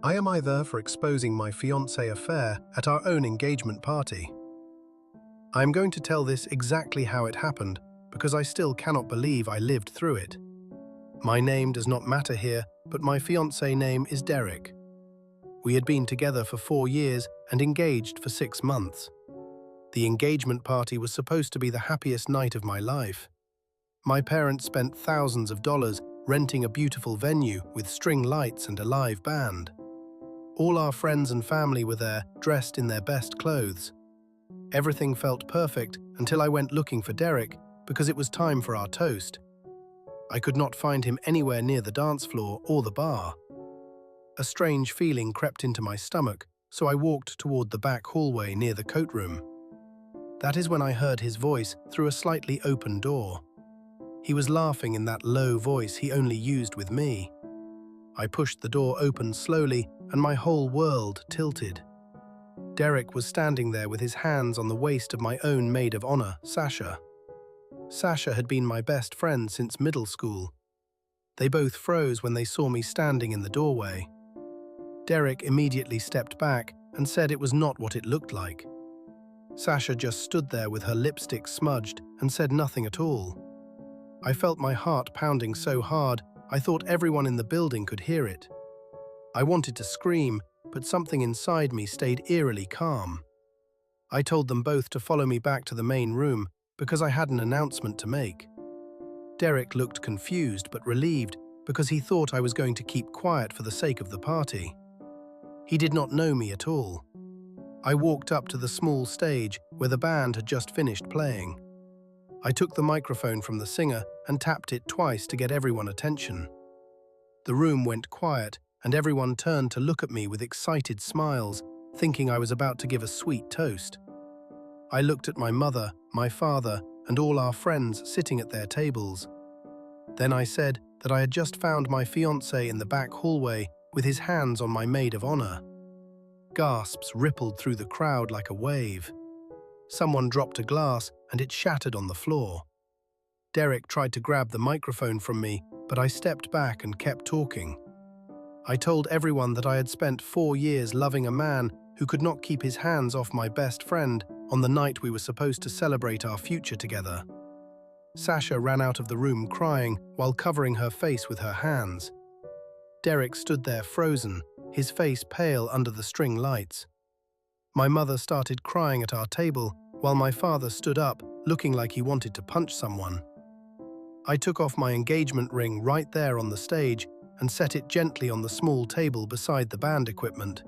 I am I there for exposing my fiancé affair at our own engagement party. I am going to tell this exactly how it happened because I still cannot believe I lived through it. My name does not matter here, but my fiancé name is Derek. We had been together for 4 years and engaged for 6 months. The engagement party was supposed to be the happiest night of my life. My parents spent thousands of dollars renting a beautiful venue with string lights and a live band. All our friends and family were there, dressed in their best clothes. Everything felt perfect until I went looking for Derek because it was time for our toast. I could not find him anywhere near the dance floor or the bar. A strange feeling crept into my stomach, so I walked toward the back hallway near the coat room. That is when I heard his voice through a slightly open door. He was laughing in that low voice he only used with me. I pushed the door open slowly and my whole world tilted. Derek was standing there with his hands on the waist of my own maid of honor, Sasha. Sasha had been my best friend since middle school. They both froze when they saw me standing in the doorway. Derek immediately stepped back and said it was not what it looked like. Sasha just stood there with her lipstick smudged and said nothing at all. I felt my heart pounding so hard I thought everyone in the building could hear it. I wanted to scream, but something inside me stayed eerily calm. I told them both to follow me back to the main room because I had an announcement to make. Derek looked confused but relieved because he thought I was going to keep quiet for the sake of the party. He did not know me at all. I walked up to the small stage where the band had just finished playing. I took the microphone from the singer and tapped it twice to get everyone's attention. The room went quiet and everyone turned to look at me with excited smiles, thinking I was about to give a sweet toast. I looked at my mother, my father, and all our friends sitting at their tables. Then I said that I had just found my fiancé in the back hallway with his hands on my maid of honor. Gasps rippled through the crowd like a wave. Someone dropped a glass and it shattered on the floor. Derek tried to grab the microphone from me, but I stepped back and kept talking. I told everyone that I had spent 4 years loving a man who could not keep his hands off my best friend on the night we were supposed to celebrate our future together. Sasha ran out of the room crying while covering her face with her hands. Derek stood there frozen, his face pale under the string lights. My mother started crying at our table while my father stood up, looking like he wanted to punch someone. I took off my engagement ring right there on the stage and set it gently on the small table beside the band equipment.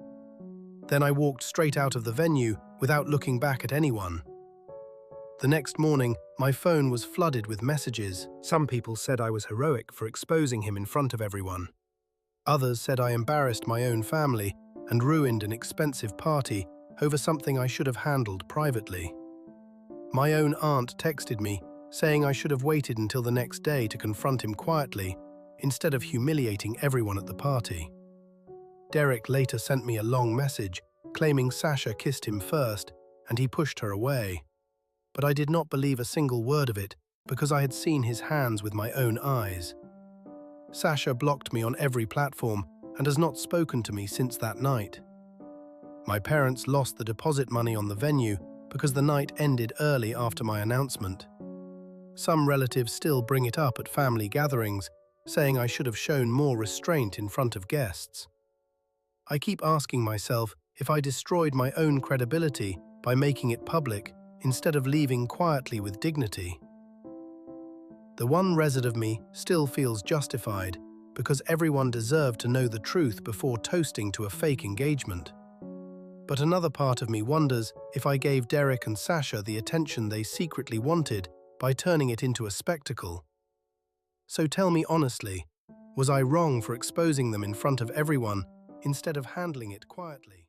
Then I walked straight out of the venue without looking back at anyone. The next morning, my phone was flooded with messages. Some people said I was heroic for exposing him in front of everyone. Others said I embarrassed my own family and ruined an expensive party over something I should have handled privately. My own aunt texted me, saying I should have waited until the next day to confront him quietly, instead of humiliating everyone at the party. Derek later sent me a long message, claiming Sasha kissed him first and he pushed her away. But I did not believe a single word of it because I had seen his hands with my own eyes. Sasha blocked me on every platform and has not spoken to me since that night. My parents lost the deposit money on the venue because the night ended early after my announcement. Some relatives still bring it up at family gatherings, saying I should have shown more restraint in front of guests. I keep asking myself if I destroyed my own credibility by making it public instead of leaving quietly with dignity. The one resid of me still feels justified because everyone deserved to know the truth before toasting to a fake engagement. But another part of me wonders if I gave Derek and Sasha the attention they secretly wanted by turning it into a spectacle. So tell me honestly, was I wrong for exposing them in front of everyone instead of handling it quietly?